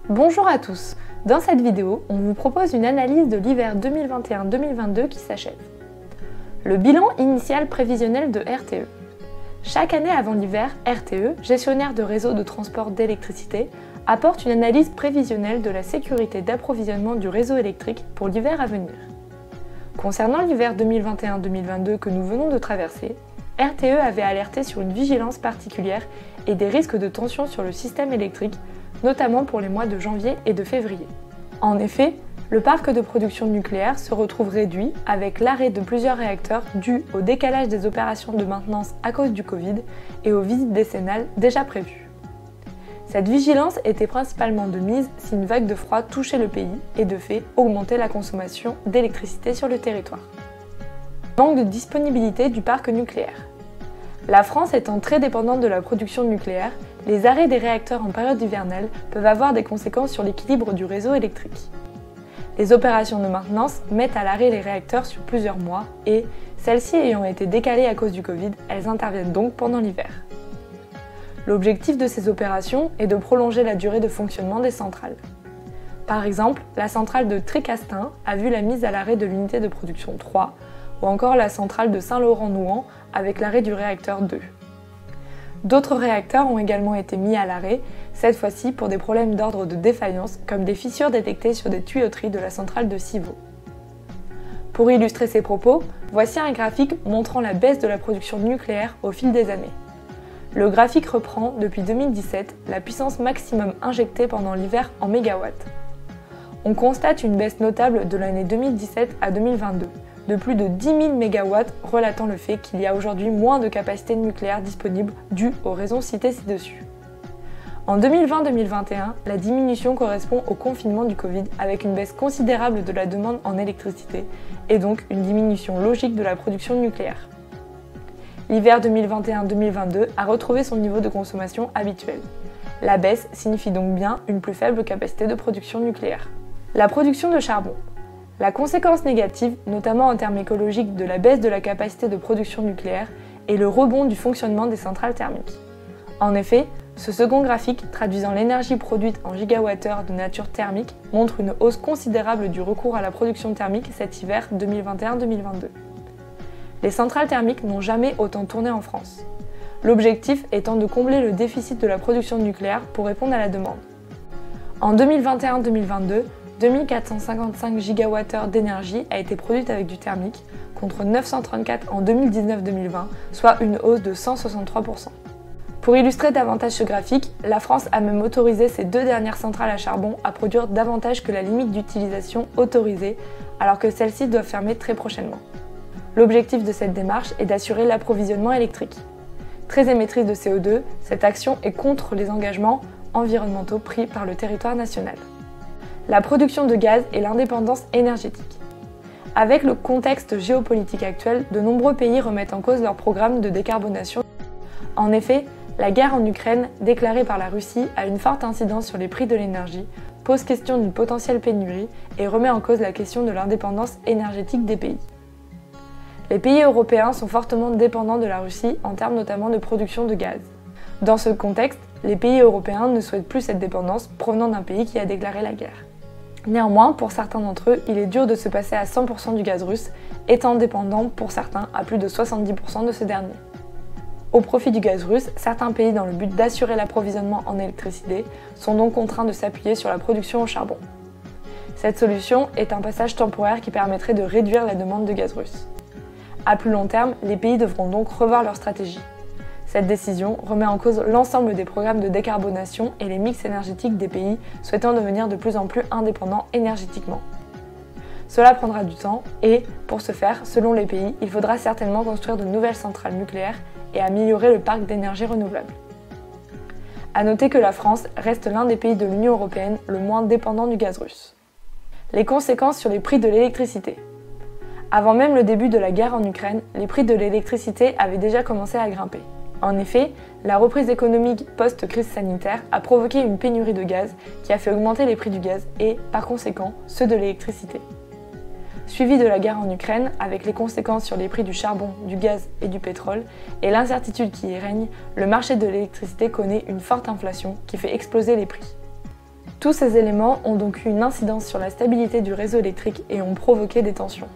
Bonjour à tous, dans cette vidéo, on vous propose une analyse de l'hiver 2021-2022 qui s'achève. Le bilan initial prévisionnel de RTE. Chaque année avant l'hiver, RTE, gestionnaire de réseau de transport d'électricité, apporte une analyse prévisionnelle de la sécurité d'approvisionnement du réseau électrique pour l'hiver à venir. Concernant l'hiver 2021-2022 que nous venons de traverser, RTE avait alerté sur une vigilance particulière et des risques de tension sur le système électrique, notamment pour les mois de janvier et de février. En effet, le parc de production nucléaire se retrouve réduit avec l'arrêt de plusieurs réacteurs dû au décalage des opérations de maintenance à cause du Covid et aux visites décennales déjà prévues. Cette vigilance était principalement de mise si une vague de froid touchait le pays et de fait augmentait la consommation d'électricité sur le territoire. Manque de disponibilité du parc nucléaire. La France étant très dépendante de la production nucléaire, les arrêts des réacteurs en période hivernale peuvent avoir des conséquences sur l'équilibre du réseau électrique. Les opérations de maintenance mettent à l'arrêt les réacteurs sur plusieurs mois et, celles-ci ayant été décalées à cause du Covid, elles interviennent donc pendant l'hiver. L'objectif de ces opérations est de prolonger la durée de fonctionnement des centrales. Par exemple, la centrale de Trécastin a vu la mise à l'arrêt de l'unité de production 3, ou encore la centrale de Saint-Laurent-Nouan avec l'arrêt du réacteur 2. D'autres réacteurs ont également été mis à l'arrêt, cette fois-ci pour des problèmes d'ordre de défaillance comme des fissures détectées sur des tuyauteries de la centrale de Civaux. Pour illustrer ces propos, voici un graphique montrant la baisse de la production nucléaire au fil des années. Le graphique reprend, depuis 2017, la puissance maximum injectée pendant l'hiver en mégawatts. On constate une baisse notable de l'année 2017 à 2022, de plus de 10 000 MW, relatant le fait qu'il y a aujourd'hui moins de capacité nucléaire disponible due aux raisons citées ci-dessus. En 2020-2021, la diminution correspond au confinement du Covid avec une baisse considérable de la demande en électricité et donc une diminution logique de la production nucléaire. L'hiver 2021-2022 a retrouvé son niveau de consommation habituel. La baisse signifie donc bien une plus faible capacité de production nucléaire. La production de charbon. La conséquence négative, notamment en termes écologiques, de la baisse de la capacité de production nucléaire est le rebond du fonctionnement des centrales thermiques. En effet, ce second graphique, traduisant l'énergie produite en gigawattheure de nature thermique, montre une hausse considérable du recours à la production thermique cet hiver 2021-2022. Les centrales thermiques n'ont jamais autant tourné en France. L'objectif étant de combler le déficit de la production nucléaire pour répondre à la demande. En 2021-2022, 2455 gigawattheures d'énergie a été produite avec du thermique, contre 934 en 2019-2020, soit une hausse de 163%. Pour illustrer davantage ce graphique, la France a même autorisé ses deux dernières centrales à charbon à produire davantage que la limite d'utilisation autorisée, alors que celles-ci doivent fermer très prochainement. L'objectif de cette démarche est d'assurer l'approvisionnement électrique. Très émettrice de CO2, cette action est contre les engagements environnementaux pris par le territoire national. La production de gaz et l'indépendance énergétique. Avec le contexte géopolitique actuel, de nombreux pays remettent en cause leur programme de décarbonation. En effet, la guerre en Ukraine, déclarée par la Russie, a une forte incidence sur les prix de l'énergie, pose question d'une potentielle pénurie et remet en cause la question de l'indépendance énergétique des pays. Les pays européens sont fortement dépendants de la Russie en termes notamment de production de gaz. Dans ce contexte, les pays européens ne souhaitent plus cette dépendance provenant d'un pays qui a déclaré la guerre. Néanmoins, pour certains d'entre eux, il est dur de se passer à 100% du gaz russe, étant dépendant pour certains à plus de 70% de ce dernier. Au profit du gaz russe, certains pays, dans le but d'assurer l'approvisionnement en électricité, sont donc contraints de s'appuyer sur la production au charbon. Cette solution est un passage temporaire qui permettrait de réduire la demande de gaz russe. À plus long terme, les pays devront donc revoir leur stratégie. Cette décision remet en cause l'ensemble des programmes de décarbonation et les mix énergétiques des pays souhaitant devenir de plus en plus indépendants énergétiquement. Cela prendra du temps et, pour ce faire, selon les pays, il faudra certainement construire de nouvelles centrales nucléaires et améliorer le parc d'énergie renouvelable. À noter que la France reste l'un des pays de l'Union européenne le moins dépendant du gaz russe. Les conséquences sur les prix de l'électricité. Avant même le début de la guerre en Ukraine, les prix de l'électricité avaient déjà commencé à grimper. En effet, la reprise économique post-crise sanitaire a provoqué une pénurie de gaz qui a fait augmenter les prix du gaz et, par conséquent, ceux de l'électricité. Suivi de la guerre en Ukraine, avec les conséquences sur les prix du charbon, du gaz et du pétrole, et l'incertitude qui y règne, le marché de l'électricité connaît une forte inflation qui fait exploser les prix. Tous ces éléments ont donc eu une incidence sur la stabilité du réseau électrique et ont provoqué des tensions.